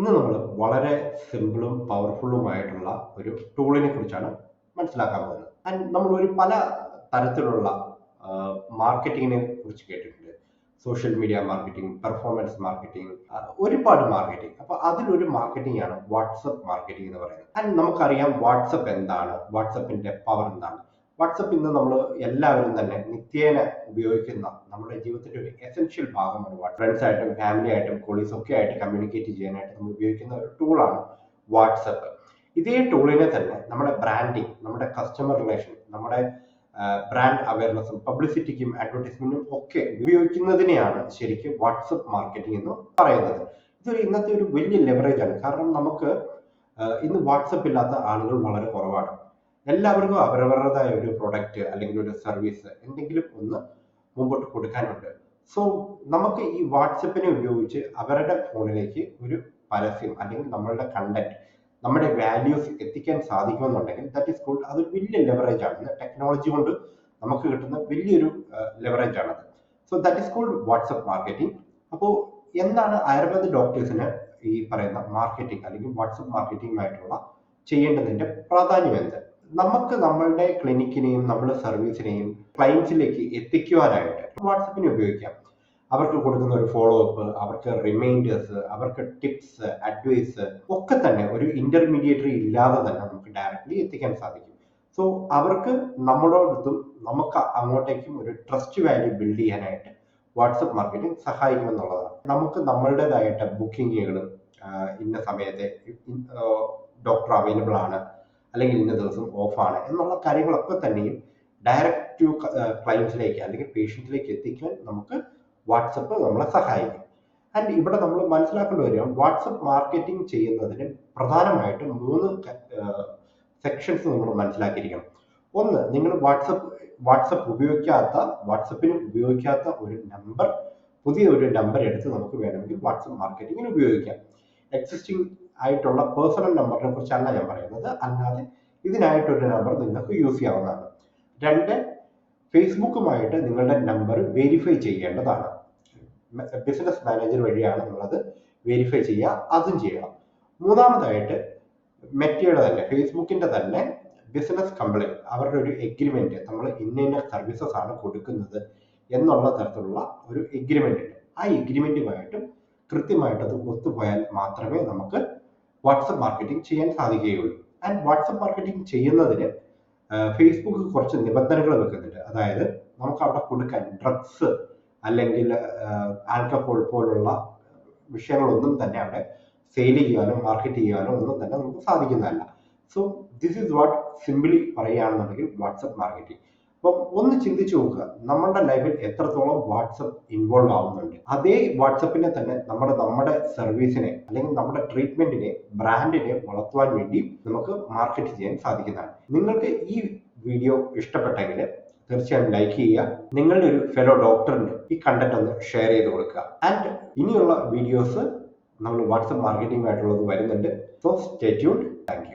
ഇന്ന് നമ്മൾ വളരെ സിമ്പിളും പവർഫുള്ളുമായിട്ടുള്ള ഒരു ടൂളിനെ കുറിച്ചാണ് മനസ്സിലാക്കാൻ പോകുന്നത്. ആൻഡ് നമ്മൾ പല തരത്തിലുള്ള മാർക്കറ്റിങ്ങിനെ കുറിച്ച് കേട്ടിട്ടുണ്ട്. Social media marketing, performance marketing, ഒരുപാട് മാർക്കറ്റിംഗ്. അപ്പൊ അതിലൊരു മാർക്കറ്റിംഗ് ആണ് വാട്സപ്പ് മാർക്കറ്റിംഗ് എന്ന് പറയുന്നത്. ആൻഡ് നമുക്കറിയാം വാട്സപ്പ് എന്താണ്, വാട്സപ്പിന്റെ പവർ എന്താണ്. വാട്സപ്പ് ഇന്ന് നമ്മൾ എല്ലാവരും തന്നെ നിത്യേന ഉപയോഗിക്കുന്ന നമ്മുടെ ജീവിതത്തിന്റെ ഒരു എസെൻഷ്യൽ ഭാഗമാണ്. ഫ്രണ്ട്സ് ആയിട്ടും ഫാമിലി ആയിട്ടും കൊളീഗ്സ് ഒക്കെ ആയിട്ട് കമ്മ്യൂണിക്കേറ്റ് ചെയ്യാനായിട്ട് നമ്മൾ ഉപയോഗിക്കുന്ന ഒരു ടൂളാണ് വാട്സപ്പ്. ഇതേ ടൂളിനെ തന്നെ നമ്മുടെ ബ്രാൻഡിങ്, നമ്മുടെ കസ്റ്റമർ റിലേഷൻ, നമ്മുടെ ബ്രാൻഡ് അവയർനെസ്സും പബ്ലിസിറ്റിക്കും അഡ്വർടൈസ്മെന്റും ഒക്കെ ഉപയോഗിക്കുന്നതിനെയാണ് ശരിക്കും വാട്സപ്പ് മാർക്കറ്റിംഗ് എന്ന് പറയുന്നത്. ഇതൊരു ഇന്നത്തെ ഒരു വലിയ ലെവറേജ് ആണ്. കാരണം നമുക്ക് ഇന്ന് വാട്സപ്പ് ഇല്ലാത്ത ആളുകൾ വളരെ കുറവാണ്. എല്ലാവർക്കും അവരവരുടേതായ ഒരു പ്രൊഡക്റ്റ് അല്ലെങ്കിൽ ഒരു സർവീസ് എന്തെങ്കിലും ഒന്ന് മുമ്പോട്ട് കൊടുക്കാനുണ്ട്. സോ നമുക്ക് ഈ വാട്സപ്പിനെ ഉപയോഗിച്ച് അവരുടെ ഫോണിലേക്ക് ഒരു പരസ്യം അല്ലെങ്കിൽ നമ്മളുടെ കണ്ടന്റ്, നമ്മുടെ വാല്യൂസ് എത്തിക്കാൻ സാധിക്കുമെന്നുണ്ടെങ്കിൽ ദാറ്റ് ഈസ് ഗുഡ്. അതൊരു വലിയ ലെവറേജ് ആണ്. ടെക്നോളജി കൊണ്ട് നമുക്ക് കിട്ടുന്ന വലിയൊരു ലെവറേജ് ആണത്. So that is called WhatsApp marketing. അപ്പോൾ എന്താണ് ആയുർവേദ ഡോക്ടേഴ്സിന് ഈ പറയുന്ന മാർക്കറ്റിംഗ് അല്ലെങ്കിൽ വാട്സപ്പ് മാർക്കറ്റിംഗുമായിട്ടുള്ള ചെയ്യേണ്ടതിന്റെ പ്രാധാന്യം എന്ത്? നമുക്ക് നമ്മളുടെ ക്ലിനിക്കിനെയും നമ്മുടെ സർവീസിനെയും ക്ലയൻസിലേക്ക് എത്തിക്കുവാനായിട്ട് വാട്സപ്പിനെ ഉപയോഗിക്കാം. അവർക്ക് കൊടുക്കുന്ന ഒരു ഫോളോ അപ്പ്, അവർക്ക് റിമൈൻഡേഴ്സ്, അവർക്ക് ടിപ്സ്, അഡ്വൈസ് ഒക്കെ തന്നെ ഒരു ഇന്റർമീഡിയറ്ററി ഇല്ലാതെ തന്നെ നമുക്ക് ഡയറക്റ്റ്ലി എത്തിക്കാൻ സാധിക്കും. സോ അവർക്ക് നമ്മളോടൊത്തും നമുക്ക് അങ്ങോട്ടേക്കും ഒരു ട്രസ്റ്റ് വാല്യൂ ബിൽഡ് ചെയ്യാനായിട്ട് വാട്സപ്പ് മാർക്കറ്റിംഗ് സഹായിക്കുമെന്നുള്ളതാണ്. നമുക്ക് നമ്മളുടേതായിട്ട് ബുക്കിങ്ങുകളും ഇന്ന സമയത്തെ ഡോക്ടർ അവൈലബിൾ ആണ് അല്ലെങ്കിൽ ഇന്ന ദിവസം ഓഫാണ് എന്നുള്ള കാര്യങ്ങളൊക്കെ തന്നെയും ഡയറക്റ്റ് ടു ക്ലയൻസിലേക്ക് അല്ലെങ്കിൽ പേഷ്യൻസിലേക്ക് എത്തിക്കാൻ നമുക്ക് വാട്സപ്പ് നമ്മളെ സഹായിക്കും. ആൻഡ് ഇവിടെ നമ്മൾ മനസ്സിലാക്കേണ്ടി വരിക, വാട്സപ്പ് മാർക്കറ്റിംഗ് ചെയ്യുന്നതിന് പ്രധാനമായിട്ടും 3 സെക്ഷൻസ് നമ്മൾ മനസ്സിലാക്കിയിരിക്കണം. ഒന്ന്, നിങ്ങൾ വാട്സപ്പിന് ഉപയോഗിക്കാത്ത ഒരു നമ്പർ, പുതിയ ഒരു നമ്പർ എടുത്ത് നമുക്ക് വേണമെങ്കിൽ വാട്സപ്പ് മാർക്കറ്റിങ്ങിന് ഉപയോഗിക്കാം. എക്സിസ്റ്റിംഗ് ആയിട്ടുള്ള പേഴ്സണൽ നമ്പറിനെ കുറിച്ചല്ല ഞാൻ പറയുന്നത്, അല്ലാതെ ഇതിനായിട്ടൊരു നമ്പർ നിങ്ങൾക്ക് യൂസ് ചെയ്യാവുന്നതാണ്. 2, ഫേസ്ബുക്കുമായിട്ട് നിങ്ങളുടെ നമ്പർ വെരിഫൈ ചെയ്യേണ്ടതാണ്. ബിസിനസ് മാനേജർ വഴിയാണ് നമ്മളത് വെരിഫൈ ചെയ്യുക, അതും ചെയ്യണം. മൂന്നാമതായിട്ട് മെറ്റയുടെ തന്നെ, ഫേസ്ബുക്കിന്റെ തന്നെ ബിസിനസ് കംപ്ലൈന്റ്, അവരുടെ ഒരു എഗ്രിമെന്റ്, നമ്മൾ ഇന്ന സർവീസസ് ആണ് കൊടുക്കുന്നത് എന്നുള്ള തരത്തിലുള്ള ഒരു എഗ്രിമെന്റ് ഉണ്ട്. ആ എഗ്രിമെന്റുമായിട്ടും കൃത്യമായിട്ട് അത് ഒത്തുപോയാൽ മാത്രമേ നമുക്ക് വാട്സപ്പ് മാർക്കറ്റിംഗ് ചെയ്യാൻ സാധിക്കുകയുള്ളൂ. ആൻഡ് വാട്സപ്പ് മാർക്കറ്റിംഗ് ചെയ്യുന്നതിന് ഫേസ്ബുക്ക് കുറച്ച് നിബന്ധനകൾ വെക്കുന്നുണ്ട്. അതായത് നമുക്ക് അവിടെ കൊടുക്കാൻ ഡ്രഗ്സ് അല്ലെങ്കിൽ ആൽക്കഹോൾ പോലുള്ള വിഷയങ്ങളൊന്നും തന്നെ അവിടെ സെയിൽ ചെയ്യാനോ മാർക്കറ്റ് ചെയ്യാനോ ഒന്നും തന്നെ നമുക്ക് സാധിക്കുന്നതല്ല. So this is what simply പറയുകയാണെന്നുണ്ടെങ്കിൽ വാട്സപ്പ് മാർക്കറ്റിംഗ്. അപ്പം ഒന്ന് ചിന്തിച്ചു നോക്കുക, നമ്മളുടെ ലൈഫിൽ എത്രത്തോളം വാട്സപ്പ് ഇൻവോൾവ് ആവുന്നുണ്ട്. അതേ വാട്സപ്പിനെ തന്നെ നമ്മുടെ സർവീസിനെ അല്ലെങ്കിൽ നമ്മുടെ ട്രീറ്റ്മെന്റിനെ, ബ്രാൻഡിനെ വളർത്തുവാൻ വേണ്ടി നമുക്ക് മാർക്കറ്റ് ചെയ്യാൻ സാധിക്കുന്നതാണ്. നിങ്ങൾക്ക് ഈ വീഡിയോ ഇഷ്ടപ്പെട്ടെങ്കിൽ തീർച്ചയായും ലൈക്ക് ചെയ്യുക. നിങ്ങളുടെ ഒരു ഫെലോ ഡോക്ടറിന് ഈ കണ്ടന്റ് ഒന്ന് ഷെയർ ചെയ്ത് കൊടുക്കുക. ആൻഡ് ഇനിയുള്ള വീഡിയോസ് നമ്മൾ വാട്സപ്പ് മാർക്കറ്റിംഗുമായിട്ടുള്ളത് വരുന്നുണ്ട്. So stay tuned. Thank you.